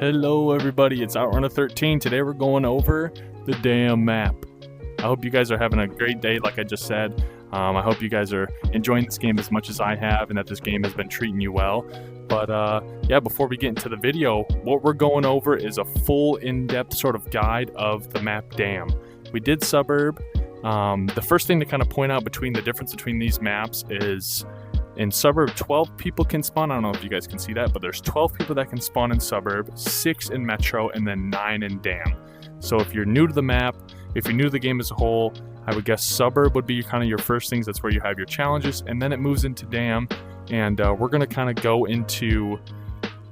Hello everybody, it's Outrunner 13. Today we're going over the damn map. I hope you guys are having a great day like I just said. I hope you guys are enjoying this game as much as I have and that this game has been treating you well. But yeah, before we get into the video, what we're going over is a full in-depth sort of guide of the map Dam. We did Suburb. The first thing to kind of point out between the difference between these maps is in Suburb, 12 people can spawn. I don't know if you guys can see that, but there's 12 people that can spawn in Suburb, 6 in Metro, and then 9 in Dam. So if you're new to the map, if you're new to the game as a whole, I would guess Suburb would be kind of your first things. That's where you have your challenges, and then it moves into Dam. And we're going to kind of go into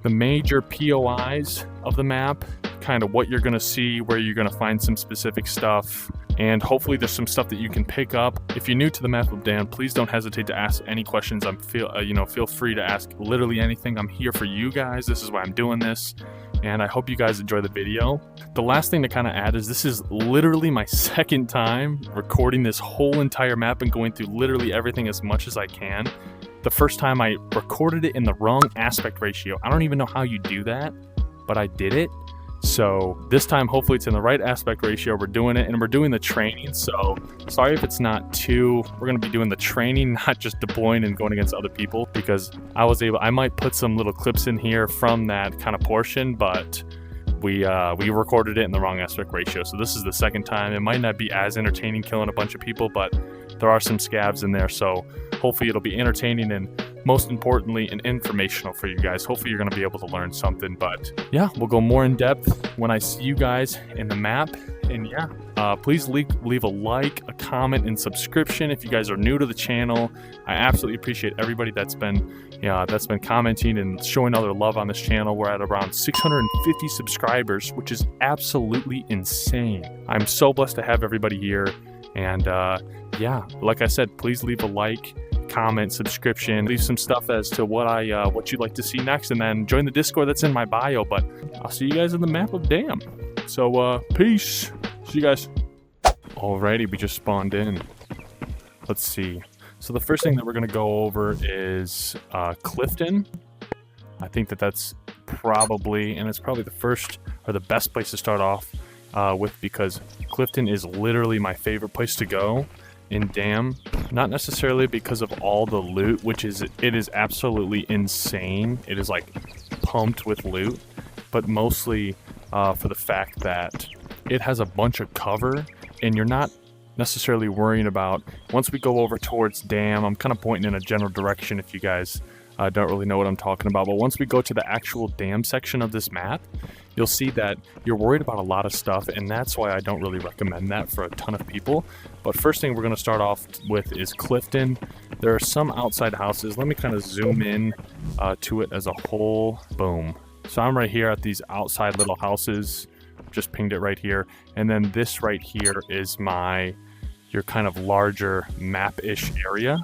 the major POIs of the map, kind of what you're going to see, where you're going to find some specific stuff, and hopefully there's some stuff that you can pick up. If you're new to the map of Dam, please don't hesitate to ask any questions. Feel free to ask literally anything. I'm here for you guys. This is why I'm doing this, and I hope you guys enjoy the video. The last thing to kind of add is this is literally my second time recording this whole entire map and going through literally everything as much as I can. The first time I recorded it in the wrong aspect ratio. I don't even know how you do that, but I did it. So this time, hopefully it's in the right aspect ratio. We're doing it, and we're doing the training. So sorry if it's not too, we're going to be doing the training, not just deploying and going against other people, because I might put some little clips in here from that kind of portion, but we recorded it in the wrong aspect ratio. So this is the second time. It might not be as entertaining killing a bunch of people, but there are some scabs in there. So hopefully it'll be entertaining and most importantly and informational for you guys. Hopefully you're going to be able to learn something. But yeah, we'll go more in depth when I see you guys in the map. And yeah, please leave a like, a comment, and subscription if you guys are new to the channel. I absolutely appreciate everybody that's been commenting and showing other love on this channel. We're at around 650 subscribers, which is absolutely insane. I'm so blessed to have everybody here. And yeah, like I said, please leave a like, comment, subscription, leave some stuff as to what you'd like to see next, and then join the Discord that's in my bio. But I'll see you guys in the map of Dam. So peace. See you guys. Alrighty, we just spawned in. Let's see. So the first thing that we're gonna go over is Clifton. I think that's probably, and it's probably the first or the best place to start off with, because Clifton is literally my favorite place to go in Dam. Not necessarily because of all the loot, it is absolutely insane. It is like pumped with loot, but mostly for the fact that it has a bunch of cover, and you're not necessarily worrying about, once we go over towards Dam, I'm kind of pointing in a general direction if you guys don't really know what I'm talking about, but once we go to the actual Dam section of this map, you'll see that you're worried about a lot of stuff, and that's why I don't really recommend that for a ton of people. But first thing we're going to start off with is Clifton. There are some outside houses. Let me kind of zoom in to it as a whole. Boom. So I'm right here at these outside little houses. Just pinged it right here. And then this right here is your kind of larger map-ish area.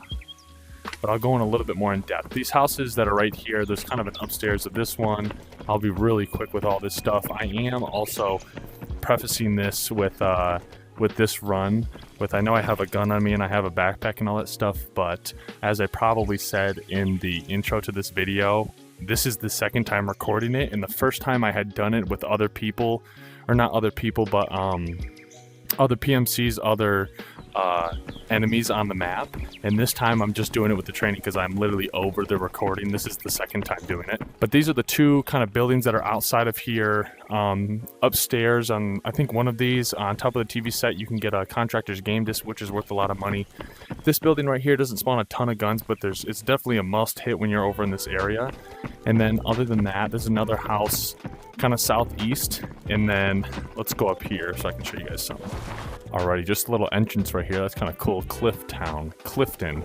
But I'll go in a little bit more in depth. These houses that are right here, there's kind of an upstairs of this one. I'll be really quick with all this stuff. I am also prefacing this with this run with, I know I have a gun on me and I have a backpack and all that stuff, but as I probably said in the intro to this video, this is the second time recording it, and the first time I had done it with other people, or not other people, but other PMCs, other enemies on the map, and this time I'm just doing it with the training because I'm literally over the recording. This is the second time doing it. But these are the two kind of buildings that are outside of here. Upstairs on, I think one of these, on top of the TV set, you can get a Contractors game disc, which is worth a lot of money. This building right here doesn't spawn a ton of guns, but it's definitely a must hit when you're over in this area. And then other than that, there's another house kind of southeast, and then let's go up here so I can show you guys something. Alrighty, just a little entrance right here. That's kind of cool. Clifton.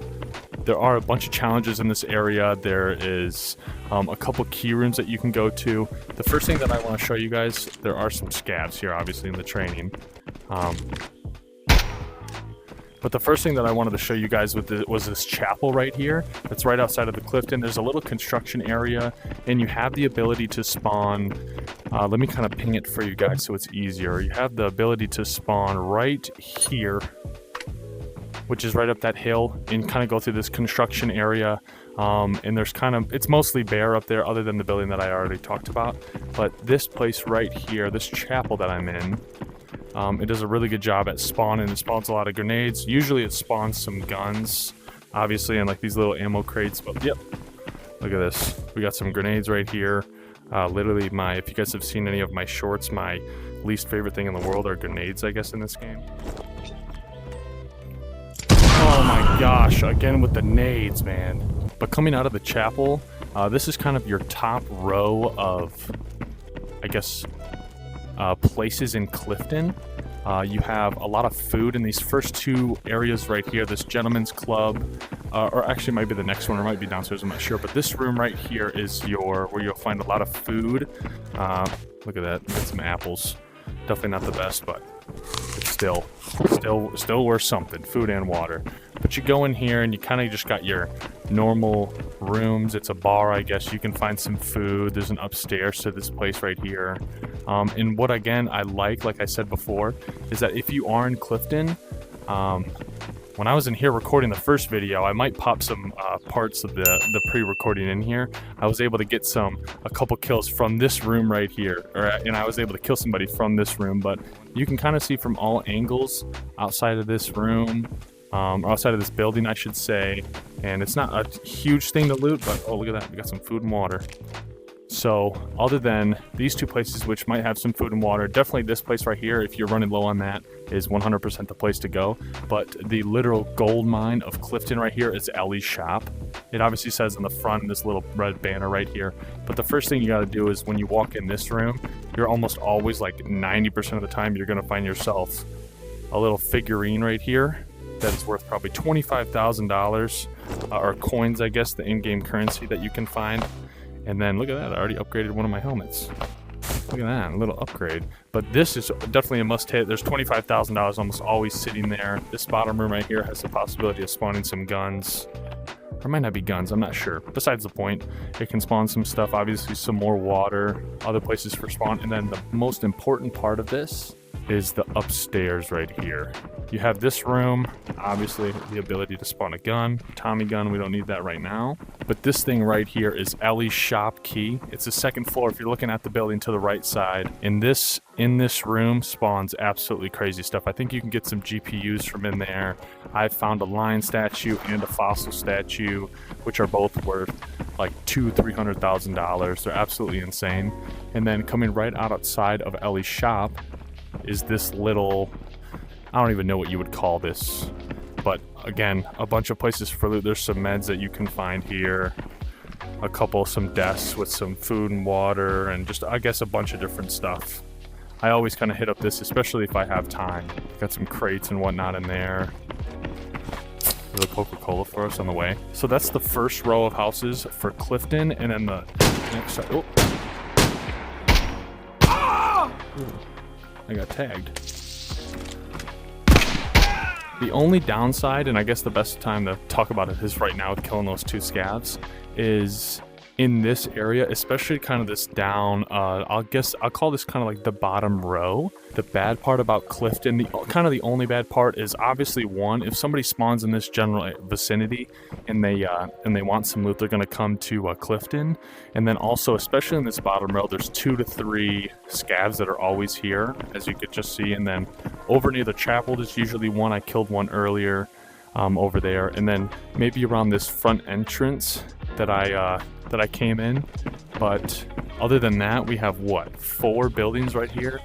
There are a bunch of challenges in this area. There is a couple key rooms that you can go to. The first thing that I want to show you guys, there are some scabs here, obviously, in the training. But the first thing that I wanted to show you guys was this chapel right here. That's right outside of the Clifton. There's a little construction area, and you have the ability to spawn. Let me kind of ping it for you guys so it's easier. You have the ability to spawn right here. which is right up that hill, and kind of go through this construction area. And there's it's mostly bare up there other than the building that I already talked about. But this place right here, this chapel that I'm in, it does a really good job at spawning. It spawns a lot of grenades. Usually it spawns some guns, obviously, and like these little ammo crates. But yep, look at this. We got some grenades right here. Literally if you guys have seen any of my shorts, my least favorite thing in the world are grenades, I guess, in this game. Oh my gosh, again with the nades, man. But coming out of the chapel, this is kind of your top row of, I guess, places in Clifton. You have a lot of food in these first two areas right here. This gentleman's club, or actually it might be the next one, or it might be downstairs, I'm not sure. But this room right here is where you'll find a lot of food. Look at that, we got some apples. Definitely not the best, but it's still worth something, food and water. But you go in here and you kind of just got your normal rooms. It's a bar, I guess. You can find some food. There's an upstairs to this place right here. And what, again, I like I said before, is that if you are in Clifton, when I was in here recording the first video, I might pop some parts of the pre-recording in here. I was able to get a couple kills from this room right here, and I was able to kill somebody from this room. But you can kind of see from all angles outside of this room, or outside of this building, I should say. And it's not a huge thing to loot, but oh, look at that, we got some food and water. So other than these two places, which might have some food and water, definitely this place right here, if you're running low on that, is 100% the place to go. But the literal gold mine of Clifton right here is Ellie's shop. It obviously says on the front, this little red banner right here. But the first thing you got to do is when you walk in this room, you're almost always, like 90% of the time, you're going to find yourself a little figurine right here that is worth probably $25,000, or coins, I guess, the in-game currency that you can find. And then look at that, I already upgraded one of my helmets. Look at that, a little upgrade. But this is definitely a must hit. There's $25,000 almost always sitting there. This bottom room right here has the possibility of spawning some guns. Or it might not be guns, I'm not sure. Besides the point, it can spawn some stuff, obviously some more water, other places for spawn. And then the most important part of this is the upstairs right here. You have this room, obviously the ability to spawn a gun, Tommy gun, we don't need that right now. But this thing right here is Ellie's shop key. It's the second floor if you're looking at the building to the right side. In this room spawns absolutely crazy stuff. I think you can get some GPUs from in there. I found a lion statue and a fossil statue, which are both worth like $200,000-$300,000. They're absolutely insane. And then coming right outside of Ellie's shop is this little, I don't even know what you would call this, but again, a bunch of places for loot. There's some meds that you can find here, some desks with some food and water, and just, I guess, a bunch of different stuff. I always kind of hit up this, especially if I have time. Got some crates and whatnot in there. There's a Coca-Cola for us on the way. So that's the first row of houses for Clifton, and then the next side, oh. Ooh, I got tagged. The only downside, and I guess the best time to talk about it is right now with killing those two scavs, is in this area, especially kind of this down, I'll call this kind of like the bottom row. The bad part about Clifton, the only bad part is obviously one, if somebody spawns in this general vicinity and they want some loot, they're going to come to Clifton. And then also, especially in this bottom row, there's 2 to 3 scavs that are always here, as you could just see. And then over near the chapel, there's usually one. I killed one earlier over there. And then maybe around this front entrance that I came in. But other than that, we have what, 4 buildings right here.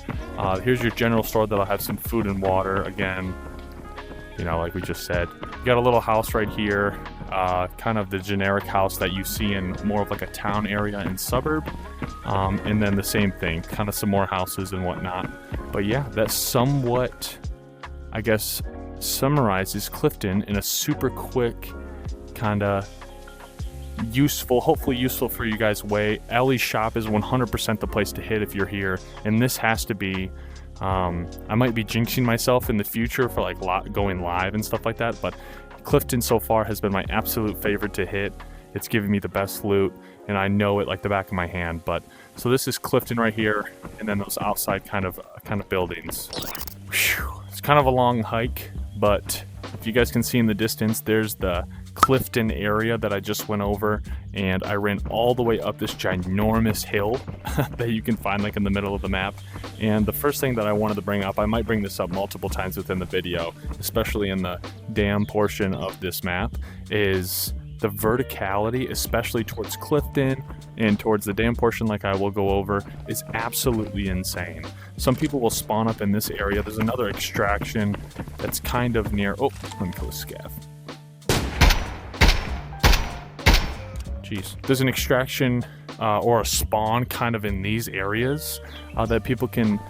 Here's your general store that'll have some food and water again, you know, like we just said. You got a little house right here, kind of the generic house that you see in more of like a town area and suburb. And then the same thing, kind of some more houses and whatnot. But yeah, that somewhat, I guess, summarizes Clifton in a super quick, kind of useful, hopefully useful for you guys way. Ellie's shop is 100% the place to hit if you're here, and this has to be, I might be jinxing myself in the future for like going live and stuff like that, but Clifton so far has been my absolute favorite to hit. It's giving me the best loot, and I know it like the back of my hand. But so this is Clifton right here, and then those outside kind of buildings. Whew. It's kind of a long hike, but If you guys can see in the distance, there's the Clifton area that I just went over, and I ran all the way up this ginormous hill that you can find like in the middle of the map. And the first thing that I wanted to bring up, I might bring this up multiple times within the video, especially in the dam portion of this map, is the verticality, especially towards Clifton and towards the dam portion like I will go over, is absolutely insane. Some people will spawn up in this area. There's another extraction that's kind of near, oh, let me kill a scav. Jeez. There's an extraction or a spawn kind of in these areas that people can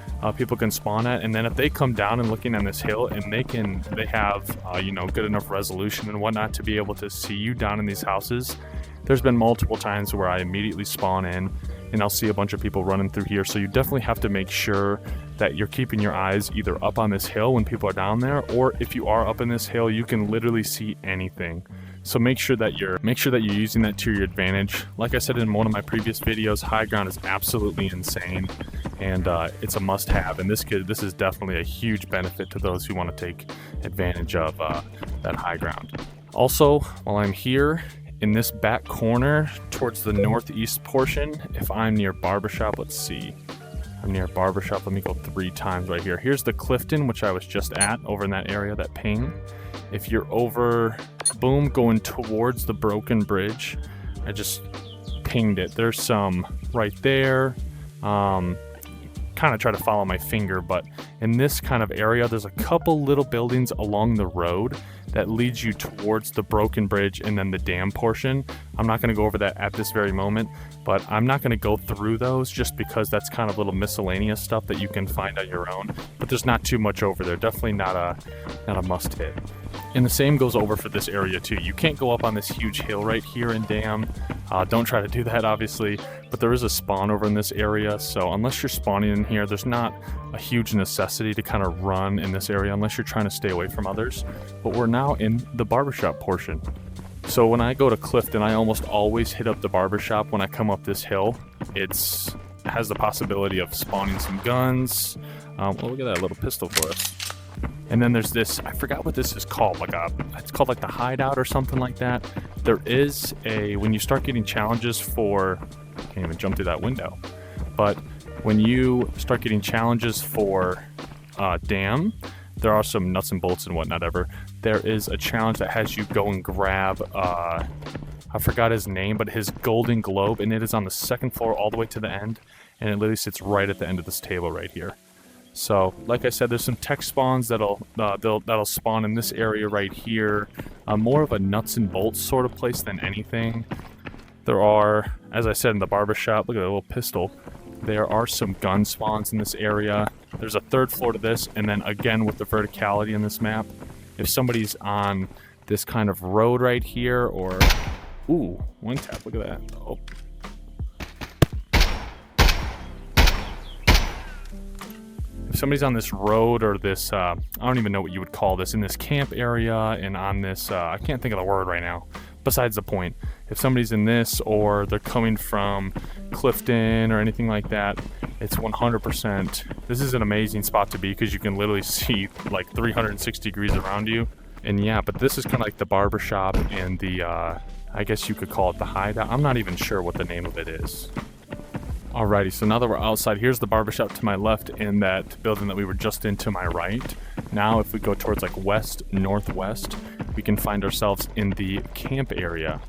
spawn at, and then if they come down and looking on this hill, and they have you know, good enough resolution and whatnot to be able to see you down in these houses. There's been multiple times where I immediately spawn in and I'll see a bunch of people running through here, so you definitely have to make sure that you're keeping your eyes either up on this hill when people are down there, or if you are up in this hill, you can literally see anything. So make sure that you're using that to your advantage. Like I said in one of my previous videos, high ground is absolutely insane, and it's a must-have. And this is definitely a huge benefit to those who want to take advantage of that high ground. Also, while I'm here in this back corner towards the northeast portion, if I'm near Barbershop, let's see. I'm near Barbershop. Let me go 3 times right here. Here's the Clifton, which I was just at, over in that area, that ping. If you're over, boom, going towards the broken bridge, I just pinged it. There's some right there. Kind of try to follow my finger, but in this kind of area, there's a couple little buildings along the road that leads you towards the broken bridge and then the dam portion. I'm not going to go over that at this very moment, but I'm not going to go through those just because that's kind of little miscellaneous stuff that you can find on your own. But there's not too much over there. Definitely not a must hit. And the same goes over for this area too. You can't go up on this huge hill right here in dam. Don't try to do that, obviously, but there is a spawn over in this area, so unless you're spawning in here, there's not a huge necessity to kind of run in this area unless you're trying to stay away from others. But we're now in the Barbershop portion. So when I go to Clifton, I almost always hit up the Barbershop when I come up this hill. It has the possibility of spawning some guns. Oh, look at that little pistol for us. And then there's this, I forgot what this is called, it's called like the hideout or something like that. There is when you start getting challenges for, I can't even jump through that window, but when you start getting challenges for dam, there are some nuts and bolts and whatnot ever. There is a challenge that has you go and grab, I forgot his name, but his golden globe, and it is on the 2nd floor all the way to the end, and it literally sits right at the end of this table right here. So, like I said, there's some tech spawns that'll spawn in this area right here. More of a nuts and bolts sort of place than anything. There are, as I said in the Barbershop, look at that little pistol. There are some gun spawns in this area. There's a 3rd floor to this, and then again with the verticality in this map, if somebody's on this kind of road right here, or ooh, one tap, look at that. Oh. If somebody's on this road or this, I don't even know what you would call this, in this camp area and on this, I can't think of the word right now, besides the point. If somebody's in this or they're coming from Clifton or anything like that, it's 100%. This is an amazing spot to be because you can literally see like 360 degrees around you. And yeah, but this is kind of like the Barbershop and the, I guess you could call it the hideout. I'm not even sure what the name of it is. Alrighty, so now that we're outside, here's the Barbershop to my left and that building that we were just in to my right. Now if we go towards like west, northwest, we can find ourselves in the camp area.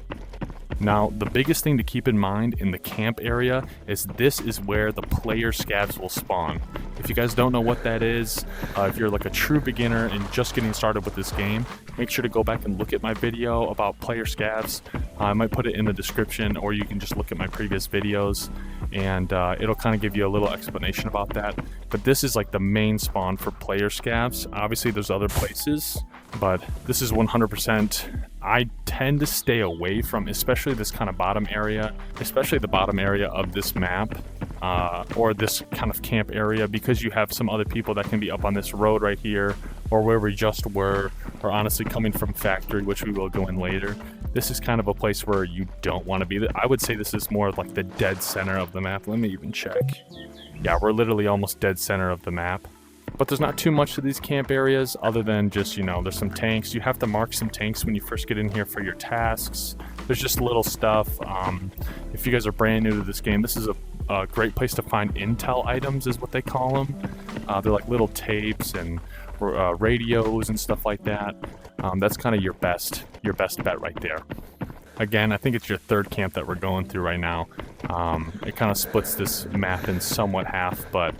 Now, the biggest thing to keep in mind in the camp area is this is where the player scavs will spawn. If you guys don't know what that is, if you're like a true beginner and just getting started with this game, make sure to go back and look at my video about player scavs. I might put it in the description, or you can just look at my previous videos and it'll kind of give you a little explanation about that. But this is like the main spawn for player scavs. Obviously there's other places, but this is 100%. I tend to stay away from especially this kind of bottom area, especially the bottom area of this map, or this kind of camp area, because you have some other people that can be up on this road right here, or where we just were, or honestly coming from factory, which we will go in later. This is kind of a place where you don't want to be. I would say this is more of like the dead center of the map. Let me even check. Yeah, we're literally almost dead center of the map. But there's not too much to these camp areas other than just, you know, there's some tanks. You have to mark some tanks when you first get in here for your tasks. There's just little stuff. If you guys are brand new to this game, this is a great place to find intel items is what they call them. They're like little tapes and radios and stuff like that. That's kind of your best bet right there. Again, I think it's your third camp that we're going through right now. It kind of splits this map in somewhat half, but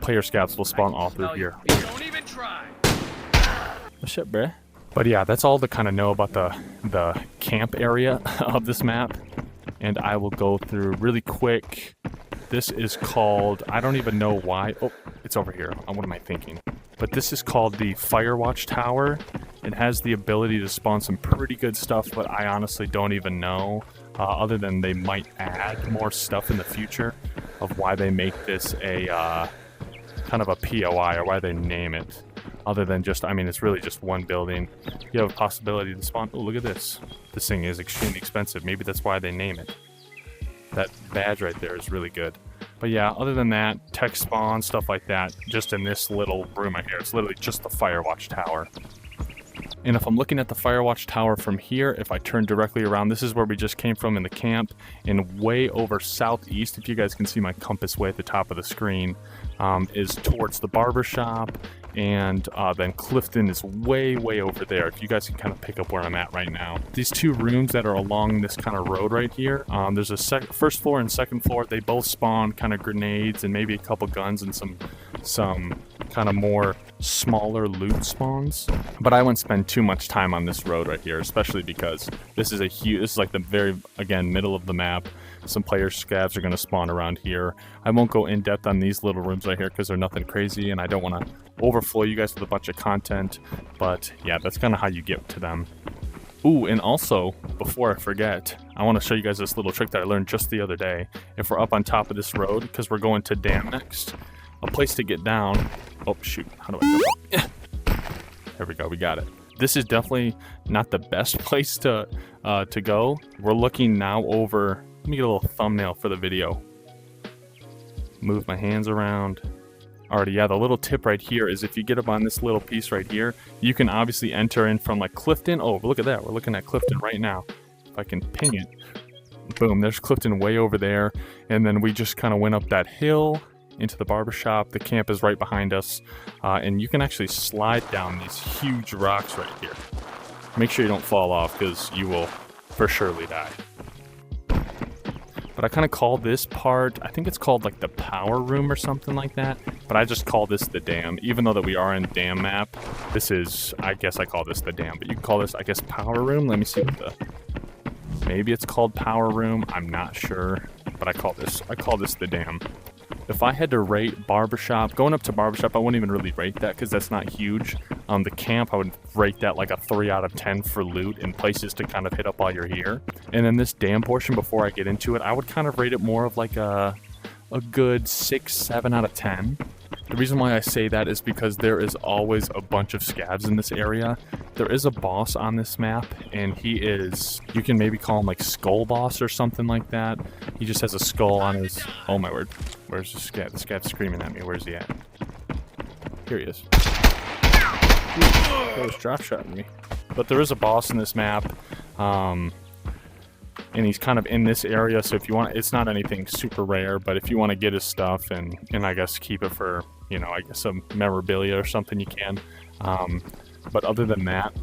player scouts will spawn all through here. Don't even try. What's up, bruh? But yeah, that's all to kind of know about the camp area of this map. And I will go through really quick. This is called, I don't even know why. Oh, it's over here. What am I thinking? But this is called the Firewatch Tower. It has the ability to spawn some pretty good stuff, but I honestly don't even know. Other than they might add more stuff in the future of why they make this a kind of a POI or why they name it. Other than just, I mean, it's really just one building. You have a possibility to spawn. Oh, look at this. This thing is extremely expensive. Maybe that's why they name it. That badge right there is really good. But yeah, other than that, tech spawn, stuff like that, just in this little room right here. It's literally just the Firewatch Tower. And if I'm looking at the Firewatch Tower from here, if I turn directly around, this is where we just came from in the camp. And way over southeast, if you guys can see my compass way at the top of the screen, is towards the Barbershop. And then Clifton is way over there, if you guys can kind of pick up where I'm at right now. These two rooms that are along this kind of road right here, there's a first floor and second floor. They both spawn kind of grenades and maybe a couple guns and some kind of more smaller loot spawns. But I wouldn't spend too much time on this road right here, especially because this is like the very, again, middle of the map. Some player scavs are going to spawn around here. I won't go in depth on these little rooms right here because they're nothing crazy and I don't want to overflow you guys with a bunch of content. But yeah, that's kind of how you get to them. Ooh, and also, before I forget, I want to show you guys this little trick that I learned just the other day. If we're up on top of this road, because we're going to dam next, a place to get down. Oh, shoot. How do I go? There we go. We got it. This is definitely not the best place to go. We're looking now over. Let me get a little thumbnail for the video. Move my hands around. Alrighty, yeah, the little tip right here is if you get up on this little piece right here, you can obviously enter in from like Clifton. Oh, look at that. We're looking at Clifton right now. If I can ping it. Boom, there's Clifton way over there. And then we just kind of went up that hill into the Barbershop. The camp is right behind us. And you can actually slide down these huge rocks right here. Make sure you don't fall off because you will for surely die. But I kind of call this part, I think it's called like the power room or something like that. But I just call this the dam. Even though that we are in dam map, this is, I guess I call this the dam. But you can call this, I guess, power room. Let me see what maybe it's called power room. I'm not sure. But I call this the dam. If I had to rate Barbershop, going up to Barbershop, I wouldn't even really rate that because that's not huge. The camp, I would rate that like a 3 out of 10 for loot and places to kind of hit up while you're here. And then this dam portion, before I get into it, I would kind of rate it more of like a good 6, 7 out of 10. The reason why I say that is because there is always a bunch of scavs in this area. There is a boss on this map, and he is, you can maybe call him like Skull Boss or something like that. He just has a skull on his, oh my word. Where's the scav? The scav's screaming at me. Where's he at? Here he is. Ooh, he was drop shotting me. But there is a boss in this map. And he's kind of in this area, so if you want, it's not anything super rare, but if you want to get his stuff and I guess keep it for, you know, I guess some memorabilia or something, you can. But other than that,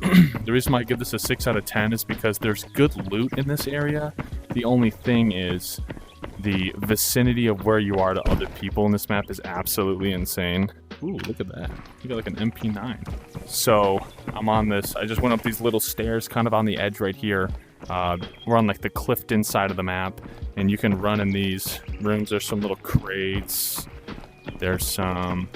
the reason why I give this a 6 out of 10 is because there's good loot in this area. The only thing is the vicinity of where you are to other people in this map is absolutely insane. Ooh, look at that. You got like an MP9. So I'm on this, I just went up these little stairs kind of on the edge right here. We're on like the Clifton side of the map, and you can run in these rooms. There's some little crates. There's some,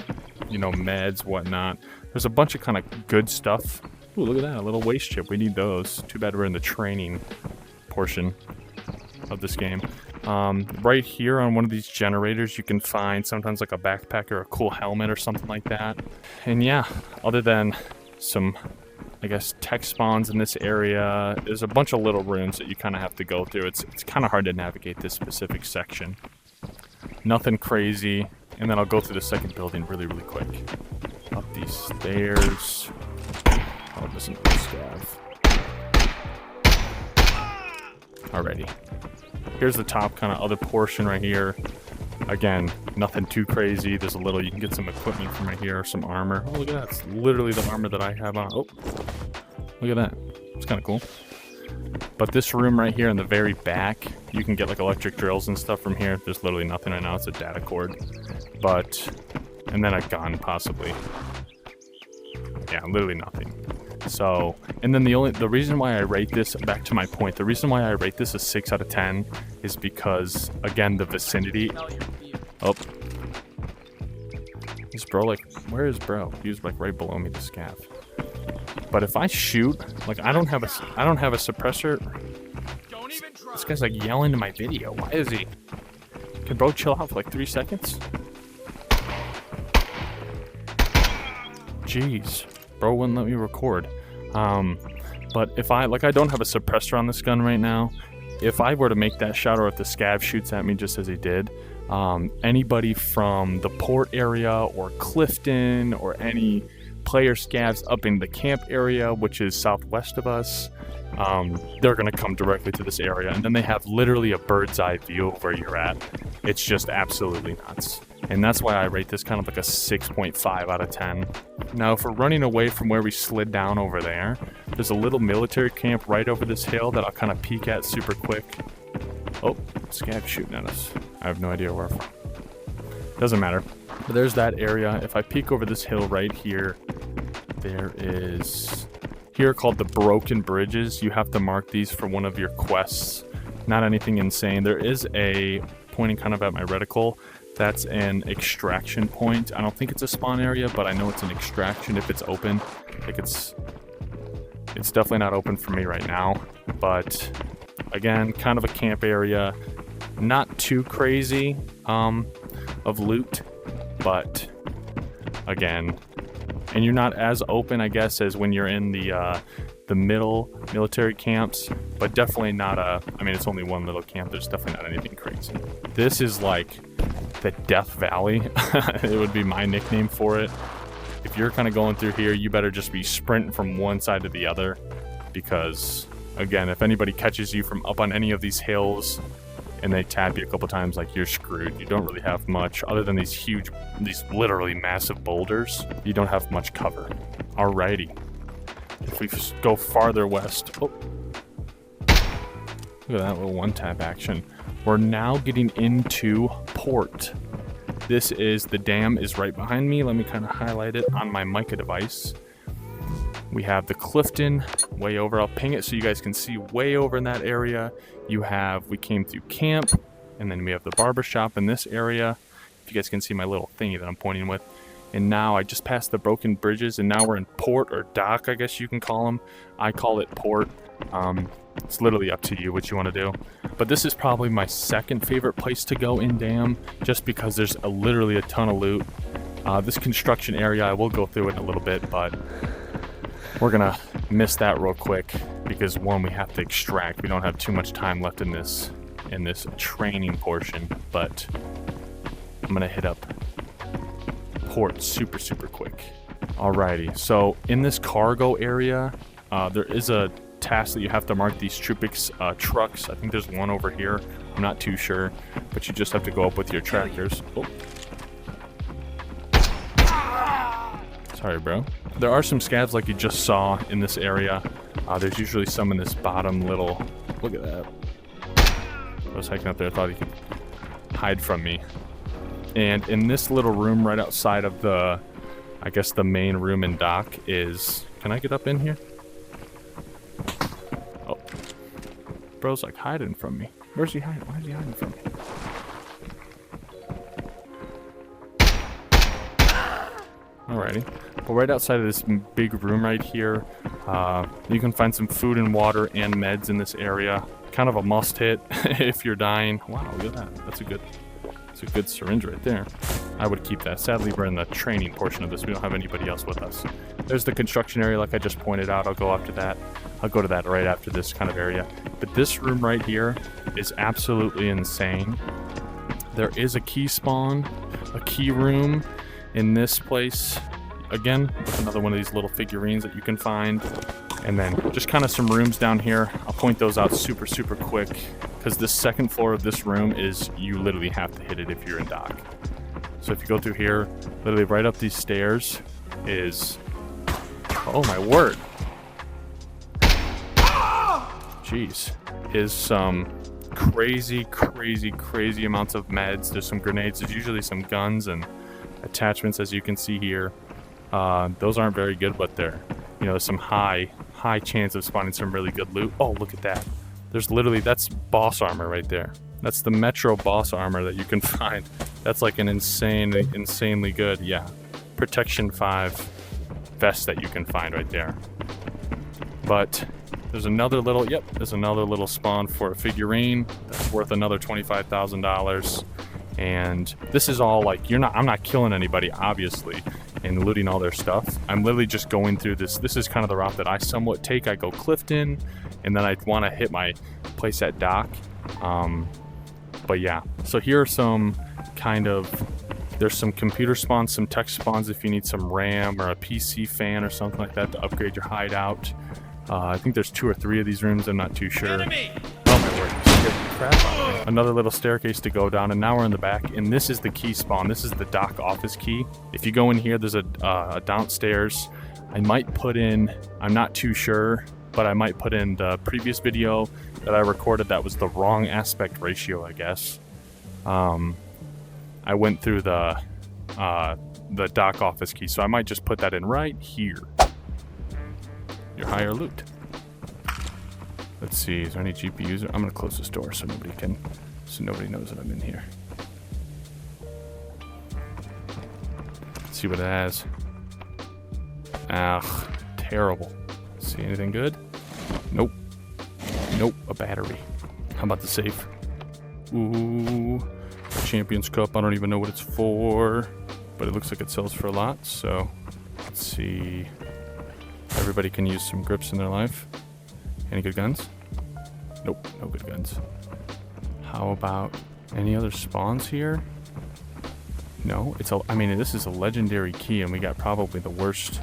you know, meds, whatnot. There's a bunch of kind of good stuff. Ooh, look at that, a little waste chip. We need those. Too bad we're in the training portion of this game. Right here on one of these generators, you can find sometimes like a backpack or a cool helmet or something like that. And yeah, other than some, I guess, tech spawns in this area, there's a bunch of little rooms that you kind of have to go through. It's kind of hard to navigate this specific section. Nothing crazy. and then I'll go through the second building really quick. Up these stairs. Oh, this is scav. Alrighty. Here's the top kind of other portion right here. Again, nothing too crazy. There's a little, you can get some equipment from right here, some armor. Oh, look at that. It's literally the armor that I have on. Oh, look at that. It's kind of cool. But this room right here in the very back, you can get like electric drills and stuff from here. There's literally nothing right now. It's a data cord. But, and then a gun possibly. Yeah, literally nothing. So, and then the reason why I rate this, back to my point, the reason why I rate this a 6 out of 10 is because, again, the vicinity. Oh. Is bro like, where is bro? He was like right below me, the scav. But if I shoot, like I don't have a suppressor. This guy's like yelling to my video. Why is he? Can bro chill out for like 3 seconds? Jeez. Bro wouldn't let me record. But if I don't have a suppressor on this gun right now. If I were to make that shot, or if the scav shoots at me just as he did, anybody from the port area or Clifton or any player scavs up in the camp area, which is southwest of us, they're going to come directly to this area, and then they have literally a bird's eye view of where you're at. It's just absolutely nuts. And that's why I rate this kind of like a 6.5 out of 10. Now, if we're running away from where we slid down over there, there's a little military camp right over this hill that I'll kind of peek at super quick. Oh, scav shooting at us. I have no idea where from. Doesn't matter. But there's that area. If I peek over this hill right here, there is here called the Broken Bridges. You have to mark these for one of your quests. Not anything insane. There is a pointing kind of at my reticle. That's an extraction point. I don't think it's a spawn area, but I know it's an extraction if it's open. Like it's definitely not open for me right now. But again, kind of a camp area. Not too crazy of loot, but again, and you're not as open, I guess, as when you're in the middle military camps, but definitely not I mean, it's only one little camp. There's definitely not anything crazy. This is like the Death Valley. It would be my nickname for it. If you're kind of going through here, you better just be sprinting from one side to the other, because again, if anybody catches you from up on any of these hills and they tap you a couple times, like, you're screwed. You don't really have much other than these literally massive boulders. You don't have much cover. Alrighty. If we go farther west, oh, look at that little one-tap action. We're now getting into port. This is, the dam is right behind me. Let me kind of highlight it on my Mica device. We have the Clifton way over. I'll ping it so you guys can see way over in that area. We came through camp, and then we have the Barbershop in this area. If you guys can see my little thingy that I'm pointing with. And now I just passed the Broken Bridges, and now we're in port, or dock, I guess you can call them. I call it port. It's literally up to you what you want to do. But this is probably my second favorite place to go in Dam, just because there's literally a ton of loot. This construction area, I will go through it in a little bit, but we're gonna miss that real quick because, one, we have to extract. We don't have too much time left in this training portion, but I'm gonna hit up port super quick. Alrighty, so in this cargo area, there is a task that you have to mark these Troopix trucks. I think there's one over here. I'm not too sure, but you just have to go up with your tractors. Oh. Sorry, bro. There are some scavs like you just saw in this area. There's usually some in this bottom little... Look at that. I was hiking up there. I thought he could hide from me. And in this little room right outside of the... I guess the main room and dock is... Can I get up in here? Oh. Bro's like hiding from me. Where's he hiding? Why is he hiding from me? Alrighty. But right outside of this big room right here, you can find some food and water and meds in this area. Kind of a must hit if you're dying. Wow, look at that. That's a good syringe right there. I would keep that. Sadly, we're in the training portion of this. We don't have anybody else with us. There's the construction area like I just pointed out. I'll go after that. I'll go to that right after this kind of area. But this room right here is absolutely insane. There is a key spawn, a key room in this place. Again, with another one of these little figurines that you can find. And then just kind of some rooms down here. I'll point those out super, super quick, because the second floor of this room is, you literally have to hit it if you're in dock. So if you go through here, literally right up these stairs is, oh my word. Jeez. Is some crazy, crazy, crazy amounts of meds. There's some grenades. There's usually some guns and attachments, as you can see here. Those aren't very good, but they're, you know, some high chance of spawning some really good loot. Oh, look at that. There's literally, that's boss armor right there. That's the Metro boss armor that you can find. That's like an insanely good, yeah, Protection 5 vest that you can find right there. But there's another little, yep, there's another little spawn for a figurine that's worth another $25,000. And this is all like, I'm not killing anybody, obviously, and looting all their stuff. I'm literally just going through this. This is kind of the route that I somewhat take. I go Clifton, and then I want to hit my place at dock. But yeah, so here are some kind of, there's some computer spawns, some tech spawns if you need some RAM or a PC fan or something like that to upgrade your hideout. I think there's 2 or 3 of these rooms, I'm not too sure. Enemy! Oh my word, you scared the crap out of me. Another little staircase to go down, and now we're in the back, and this is the key spawn. This is the dock office key. If you go in here, there's a downstairs. I might put in, I'm not too sure, but I might put in the previous video that I recorded that was the wrong aspect ratio, I guess. I went through the dock office key, so I might just put that in right here. Your higher loot. Let's see, is there any GPUs? I'm gonna close this door so nobody knows that I'm in here. Let's see what it has. Ah, terrible. See anything good? Nope. Nope, a battery. How about the safe? Ooh, Champions Cup. I don't even know what it's for, but it looks like it sells for a lot. So let's see. Everybody can use some grips in their life. Any good guns? Nope, no good guns. How about any other spawns here? No, I mean, this is a legendary key, and we got probably the worst,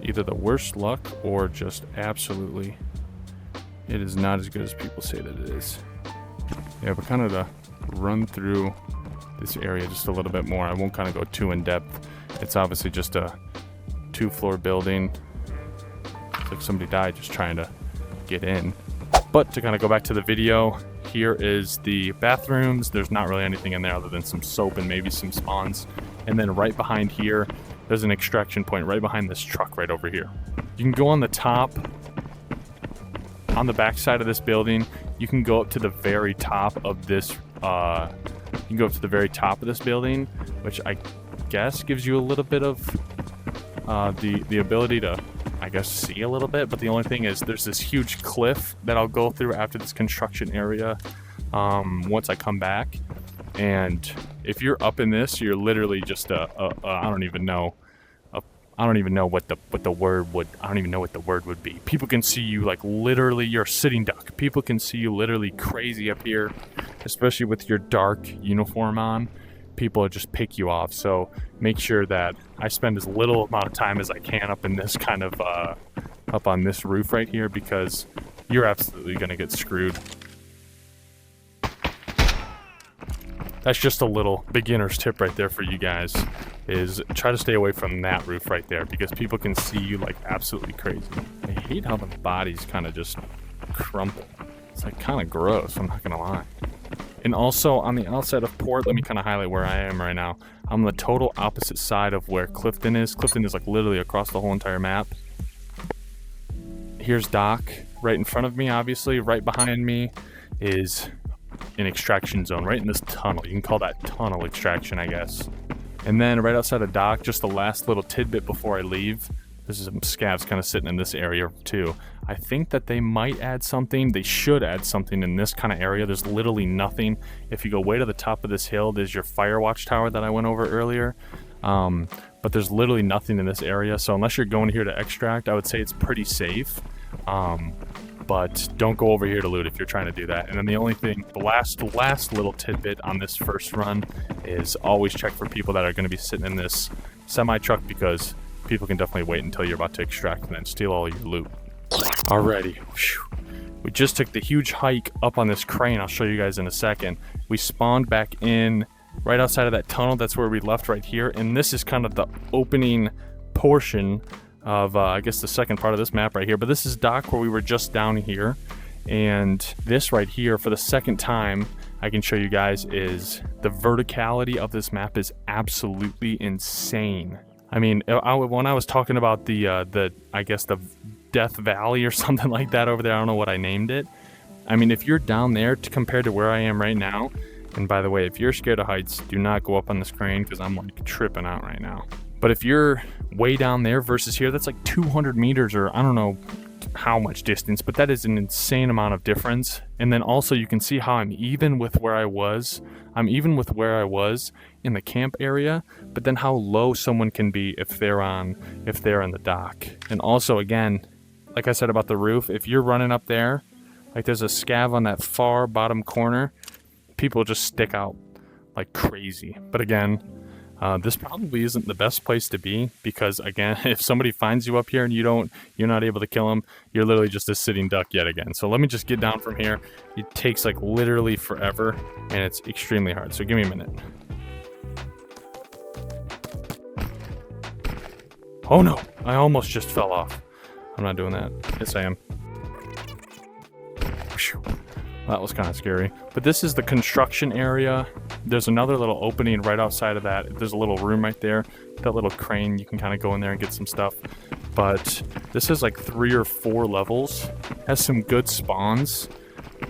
either the worst luck or just absolutely, it is not as good as people say that it is. Yeah, but kind of to run through this area just a little bit more. I won't kind of go too in depth. It's obviously just a 2-floor building. It's like somebody died just trying to get in. But to kind of go back to the video, here is the bathrooms. There's not really anything in there other than some soap and maybe some spawns. And then right behind here, there's an extraction point right behind this truck right over here. You can go on the top, on the back side of this building. You can go up to the very top of this, building, which I guess gives you a little bit of the ability to, I guess, see a little bit. But the only thing is there's this huge cliff that I'll go through after this construction area once I come back. And if you're up in this, you're literally just I don't even know what the word would be. People can see you like literally, you're a sitting duck. People can see you literally crazy up here, especially with your dark uniform on. People just pick you off. So make sure that I spend as little amount of time as I can up in this kind of up on this roof right here, because you're absolutely gonna get screwed. That's just a little beginner's tip right there for you guys, is try to stay away from that roof right there, because people can see you like absolutely crazy. I hate how the bodies kind of just crumple. It's like kind of gross, I'm not gonna lie. And also on the outside of port, let me kind of highlight where I am right now. I'm on the total opposite side of where Clifton is. Clifton is like literally across the whole entire map. Here's dock right in front of me, obviously. Right behind me is an extraction zone right in this tunnel. You can call that tunnel extraction, I guess. And then right outside of dock, just the last little tidbit before I leave, there's some scavs kind of sitting in this area too. I think that they might add something. They should add something in this kind of area. There's literally nothing. If you go way to the top of this hill, there's your fire watch tower that I went over earlier. But there's literally nothing in this area. So unless you're going here to extract, I would say it's pretty safe. but don't go over here to loot if you're trying to do that. And then the only thing, the last little tidbit on this first run is always check for people that are going to be sitting in this semi-truck, because people can definitely wait until you're about to extract and then steal all your loot. Alrighty, we just took the huge hike up on this crane. I'll show you guys in a second. We spawned back in right outside of that tunnel. That's where we left right here, and this is kind of the opening portion of I guess the second part of this map right here. But this is dock where we were just down here, and this right here for the second time I can show you guys is the verticality of this map is absolutely insane. I mean, when I was talking about the I guess the Death Valley or something like that over there, I don't know what I named it. I mean, if you're down there compared to where I am right now, and by the way, if you're scared of heights, do not go up on this crane, because I'm like tripping out right now. But if you're way down there versus here, that's like 200 meters, or I don't know how much distance, but that is an insane amount of difference. And then also you can see how I'm even with where I was. I'm even with where I was in the camp area, but then how low someone can be if they're in the dock. And also, again, like I said about the roof, if you're running up there, like there's a scav on that far bottom corner, people just stick out like crazy. But again, this probably isn't the best place to be, because again, if somebody finds you up here and you're not able to kill them, you're literally just a sitting duck yet again. So let me just get down from here. It takes like literally forever, and it's extremely hard. So give me a minute. Oh no, I almost just fell off. I'm not doing that. Yes, I am. That was kind of scary. But this is the construction area. There's another little opening right outside of that. There's a little room right there. That little crane, you can kind of go in there and get some stuff. But this is like 3 or 4 levels. Has some good spawns.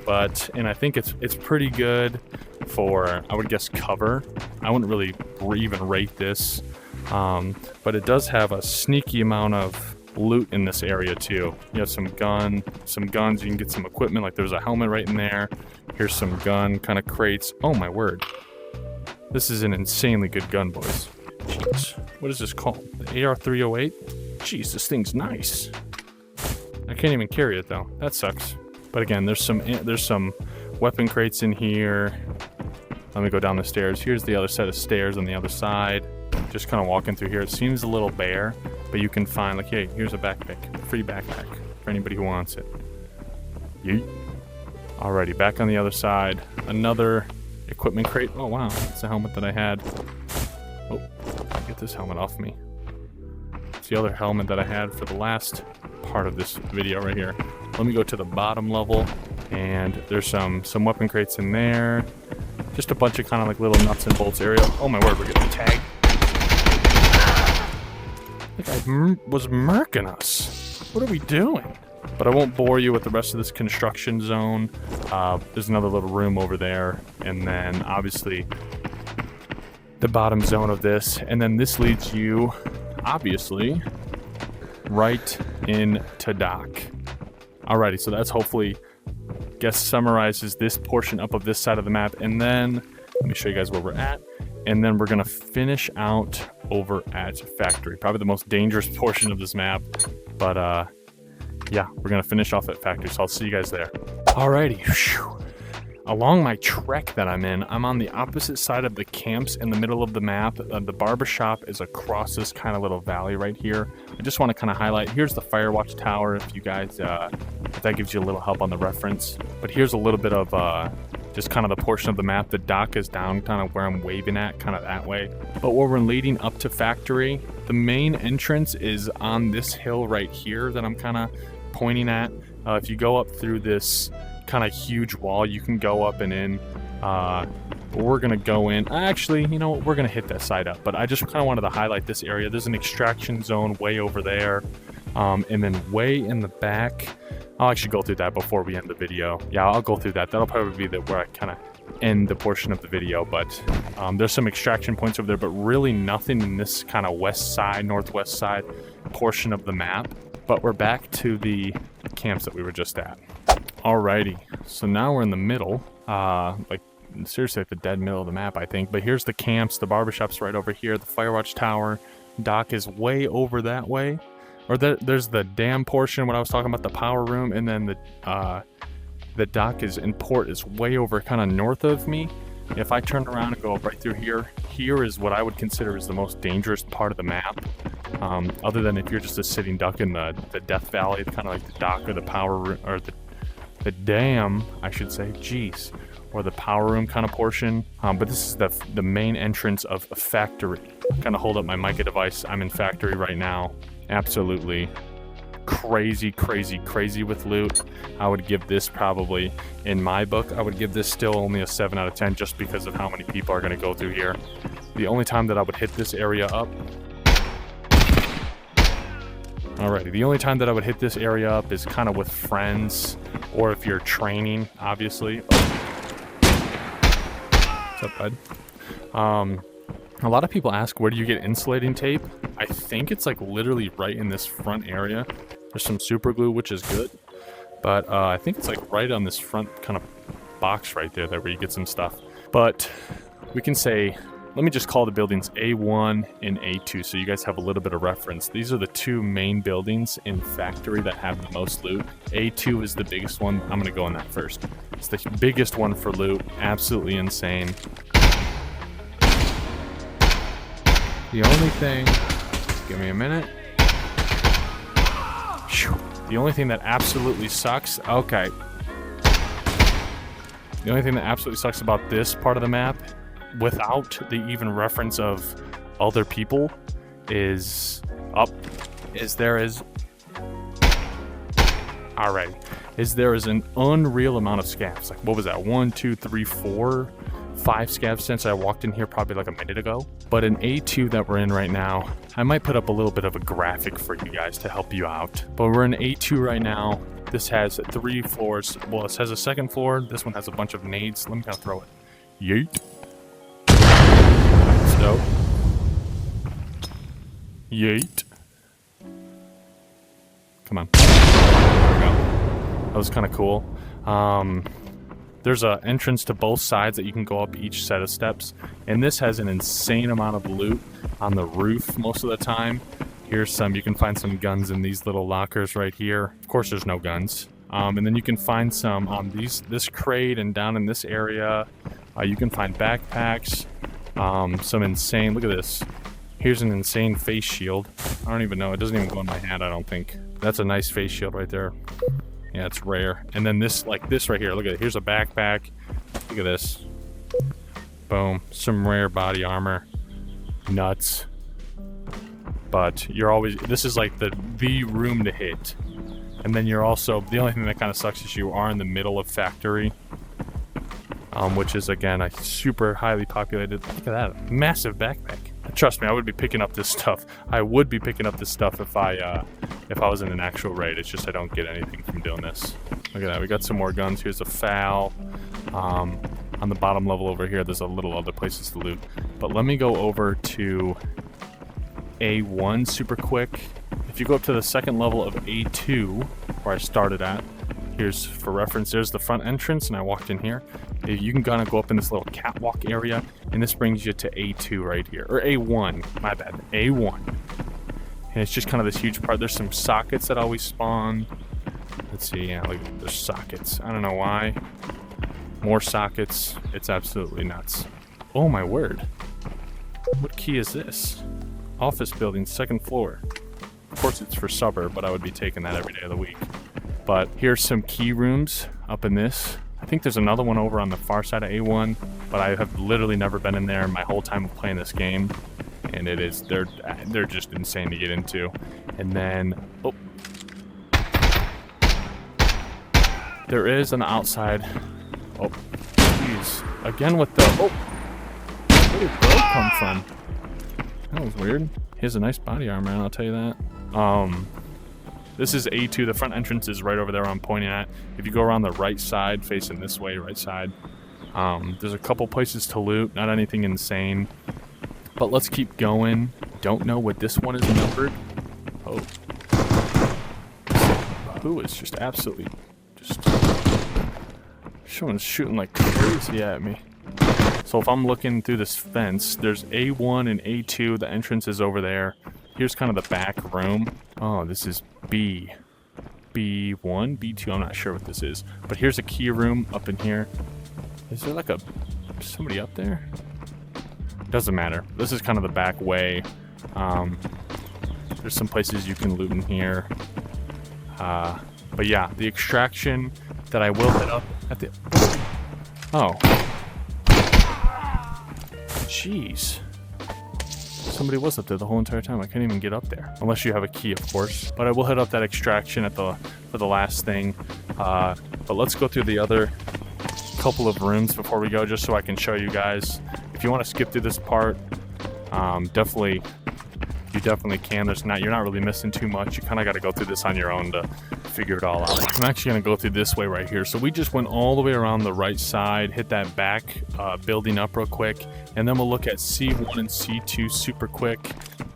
And I think it's pretty good for, I would guess, cover. I wouldn't really even rate this. But it does have a sneaky amount of loot in this area too. You have some guns, you can get some equipment, like there's a helmet right in there. Here's some gun kind of crates. Oh my word. This is an insanely good gun, boys. Jeez. What is this called? The AR-308? Jeez, this thing's nice. I can't even carry it though. That sucks. But again, there's some weapon crates in here. Let me go down the stairs. Here's the other set of stairs on the other side. Just kind of walking through here. It seems a little bare, but you can find, like, hey, here's a backpack. Free backpack for anybody who wants it. Yeet. Alrighty, back on the other side. Another equipment crate. Oh, wow. That's the helmet that I had. Oh, get this helmet off me. It's the other helmet that I had for the last part of this video right here. Let me go to the bottom level, and there's some weapon crates in there. Just a bunch of kind of like little nuts and bolts area. Oh my word, we're getting tagged. I think I was murking us. What are we doing? But I won't bore you with the rest of this construction zone. There's another little room over there, and then obviously the bottom zone of this, and then this leads you obviously right into dock. Alrighty, so that's hopefully, guess, summarizes this portion up of this side of the map, and then let me show you guys where we're at, and then we're gonna finish out over at factory, probably the most dangerous portion of this map. But yeah, we're gonna finish off at factory, so I'll see you guys there. Alrighty. Whew. Along my trek that I'm in, I'm on the opposite side of the camps in the middle of the map. The barbershop is across this kind of little valley right here. I just want to kind of highlight, here's the Firewatch Tower, if you guys, if that gives you a little help on the reference. But here's a little bit of just kind of the portion of the map. The dock is down kind of where I'm waving at, kind of that way. But where we're leading up to factory, the main entrance is on this hill right here that I'm kind of pointing at. If you go up through this kind of huge wall, you can go up and in. But we're gonna go in. Actually, you know what, we're gonna hit that side up, but I just kind of wanted to highlight this area. There's an extraction zone way over there, and then way in the back, I'll actually go through that before we end the video. Yeah, I'll go through that. That'll probably be where I kind of end the portion of the video. But there's some extraction points over there, but really nothing in this kind of west side, northwest side portion of the map. But we're back to the camps that we were just at. Alrighty, so now we're in the middle, like seriously at the dead middle of the map, I think. But here's the camps, the barbershop's right over here, the Firewatch Tower, dock is way over that way, or there's the dam portion, what I was talking about, the power room, and then the dock and port is way over kind of north of me. If I turn around and go right through here, here is what I would consider is the most dangerous part of the map. Other than if you're just a sitting duck in the Death Valley, kind of like the dock or the power room, or the dam, I should say, jeez, or the power room kind of portion. But this is the main entrance of a factory. Kind of hold up my mica device. I'm in factory right now. Absolutely crazy with loot. I would give this probably, in my book, I would give this still only a 7 out of 10 just because of how many people are going to go through here. The only time that I would hit this area up, alrighty, the only time that I would hit this area up is kind of with friends, or if you're training, obviously. What's up, bud? A lot of people ask, where do you get insulating tape? I think it's like literally right in this front area. There's some super glue, which is good. But I think it's like right on this front kind of box right there where you get some stuff. But we can say, let me just call the buildings A1 and A2 so you guys have a little bit of reference. These are the two main buildings in factory that have the most loot. A2 is the biggest one. I'm going to go on that first. It's the biggest one for loot. Absolutely insane. The only thing, give me a minute. The only thing that absolutely sucks, okay. The only thing that absolutely sucks about this part of the map, without the even reference of other people, is there is an unreal amount of scavs. Like, what was that? 1, 2, 3, 4, 5 scavs since I walked in here probably like a minute ago. But in A2 that we're in right now, I might put up a little bit of a graphic for you guys to help you out. But we're in A2 right now. This has 3 floors. Well, this has a second floor. This one has a bunch of nades. Let me kind of throw it. Yeet. So. Yeet. Come on. There we go. That was kind of cool. There's an entrance to both sides that you can go up each set of steps. And this has an insane amount of loot on the roof most of the time. Here's some. You can find some guns in these little lockers right here. Of course, there's no guns. And then you can find some on this crate and down in this area. You can find backpacks. Some insane. Look at this. Here's an insane face shield. I don't even know. It doesn't even go on my hat, I don't think. That's a nice face shield right there. Yeah, it's rare. And then this, like this right here. Look at it. Here's a backpack. Look at this. Boom. Some rare body armor. Nuts. But you're always, this is like the room to hit. And then you're also, the only thing that kind of sucks is you are in the middle of factory. Which is, again, a super highly populated, look at that, massive backpack. Trust me, I would be picking up this stuff. I would be picking up this stuff if I was in an actual raid. It's just I don't get anything from doing this. Look at that, we got some more guns. Here's a FAL. On the bottom level over here, there's a little other places to loot. But let me go over to A1 super quick. If you go up to the second level of A2, where I started at, here's, for reference, there's the front entrance, and I walked in here. You can kind of go up in this little catwalk area, and this brings you to A2 right here. Or A1, my bad, A1. And it's just kind of this huge part. There's some sockets that always spawn. Let's see, yeah, like, there's sockets. I don't know why. More sockets. It's absolutely nuts. Oh my word. What key is this? Office building, second floor. Of course it's for suburb, but I would be taking that every day of the week. But here's some key rooms up in this. I think there's another one over on the far side of A1, but I have literally never been in there my whole time of playing this game. And it is, they're just insane to get into. And then, oh. There is an outside, oh, jeez. Again with the, oh. Where did Bro come from? That was weird. He has a nice body armor, I'll tell you that. This is A2. The front entrance is right over there where I'm pointing at. If you go around the right side, facing this way, right side, there's a couple places to loot. Not anything insane. But let's keep going. Don't know what this one is numbered. Oh. Who is just absolutely just... Someone's shooting like crazy at me. So if I'm looking through this fence, there's A1 and A2. The entrance is over there. Here's kind of the back room. Oh, this is B1, B2, I'm not sure what this is. But here's a key room up in here. Is there like somebody up there? Doesn't matter. This is kind of the back way. There's some places you can loot in here. But yeah, the extraction that I will hit up at the... Oh. Jeez. Somebody was up there the whole entire time. I can't even get up there. Unless you have a key, of course. But I will hit up that extraction for the last thing. But let's go through the other couple of rooms before we go, just so I can show you guys. If you want to skip through this part, you definitely can. You're not really missing too much. You kind of got to go through this on your own to figure it all out. I'm actually going to go through this way right here. So we just went all the way around the right side, hit that back building up real quick, and then we'll look at C1 and C2 super quick,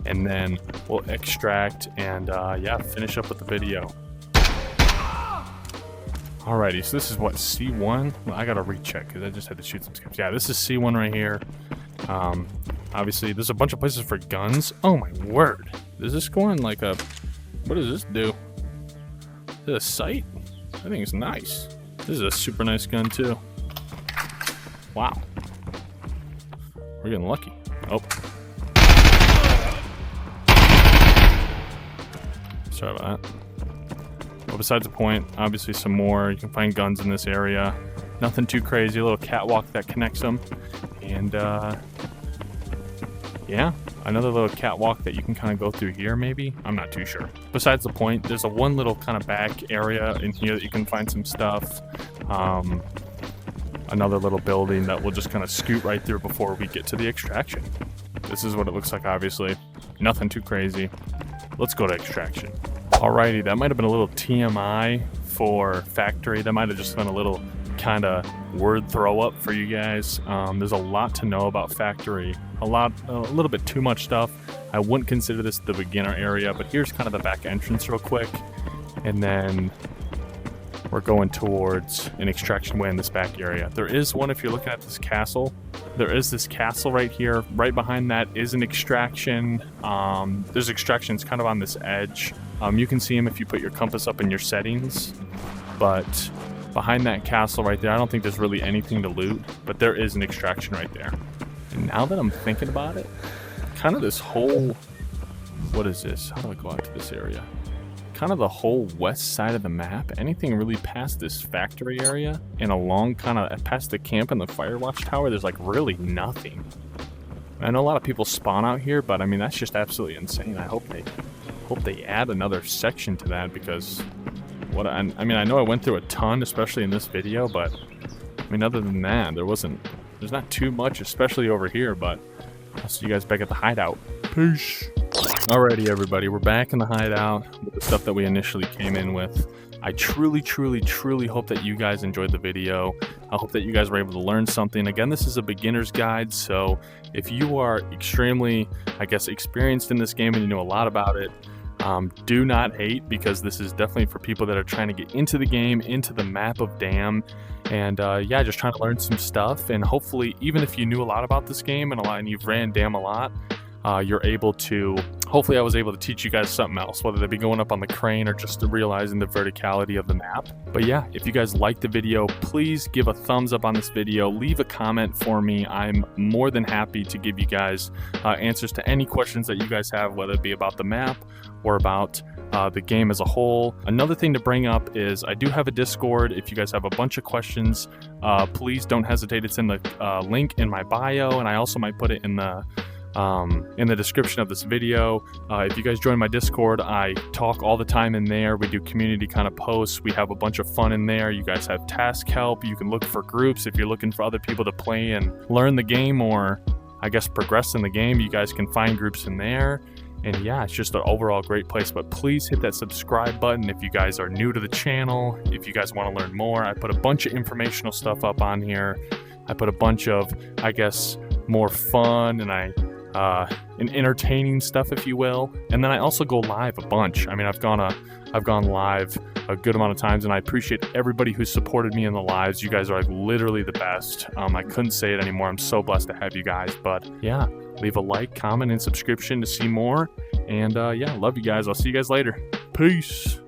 and then we'll extract and yeah, finish up with the video. Alrighty, so this is what, C1? Well, I gotta recheck because I just had to shoot some skips. Yeah, this is C1 right here. Obviously, there's a bunch of places for guns. Oh my word. Does this go on like a... What does this do? Is it a sight? I think it's nice. This is a super nice gun too. Wow. We're getting lucky. Oh. Sorry about that. But besides the point, obviously some more. You can find guns in this area. Nothing too crazy. A little catwalk that connects them. And yeah, another little catwalk that you can kind of go through here maybe. I'm not too sure. Besides the point, there's a one little kind of back area in here that you can find some stuff. Another little building that we'll just kind of scoot right through before we get to the extraction. This is what it looks like, obviously. Nothing too crazy. Let's go to extraction. Alrighty, that might have been a little TMI for factory. That might have just been a little kind of word throw up for you guys. There's a lot to know about factory. A little bit too much stuff. I wouldn't consider this the beginner area, but here's kind of the back entrance real quick. And then we're going towards an extraction way in this back area. There is one if you're looking at this castle. There is this castle right here. Right behind that is an extraction. There's extractions kind of on this edge. You can see them if you put your compass up in your settings. But behind that castle right there, I don't think there's really anything to loot. But there is an extraction right there. And now that I'm thinking about it, kind of this whole... What is this? How do I go out to this area? Kind of the whole west side of the map, anything really past this factory area and along kind of past the camp and the fire watch tower, there's like really nothing. I know a lot of people spawn out here, but I mean that's just absolutely insane. I hope they add another section to that, because I mean I know I went through a ton, especially in this video, but I mean other than that there's not too much, especially over here. But I'll see you guys back at the hideout. Peace. Alrighty everybody, we're back in the hideout with the stuff that we initially came in with. I truly hope that you guys enjoyed the video. I hope that you guys were able to learn something. Again, this is a beginner's guide, so if you are extremely, I guess, experienced in this game and you know a lot about it, do not hate, because this is definitely for people that are trying to get into the game, into the map of Dam, and yeah, just trying to learn some stuff. And hopefully, even if you knew a lot about this game and you've ran Dam a lot, hopefully I was able to teach you guys something else, whether they be going up on the crane or just realizing the verticality of the map. But yeah, if you guys liked the video, please give a thumbs up on this video, leave a comment for me. I'm more than happy to give you guys answers to any questions that you guys have, whether it be about the map or about the game as a whole. Another thing to bring up is I do have a Discord. If you guys have a bunch of questions, please don't hesitate. It's in the link in my bio, and I also might put it in the description of this video. If you guys join my Discord, I talk all the time in there. We do community kind of posts. We have a bunch of fun in there. You guys have task help. You can look for groups if you're looking for other people to play and learn the game, or I guess progress in the game. You guys can find groups in there. And yeah, it's just an overall great place. But please hit that subscribe button if you guys are new to the channel. If you guys want to learn more, I put a bunch of informational stuff up on here. I put a bunch of, I guess, more fun and entertaining stuff, if you will. And then I also go live a bunch. I mean, I've gone live a good amount of times, and I appreciate everybody who supported me in the lives. You guys are like literally the best. I couldn't say it anymore. I'm so blessed to have you guys. But yeah, Leave a like, comment, and subscription to see more. And yeah, love you guys. I'll see you guys later. Peace.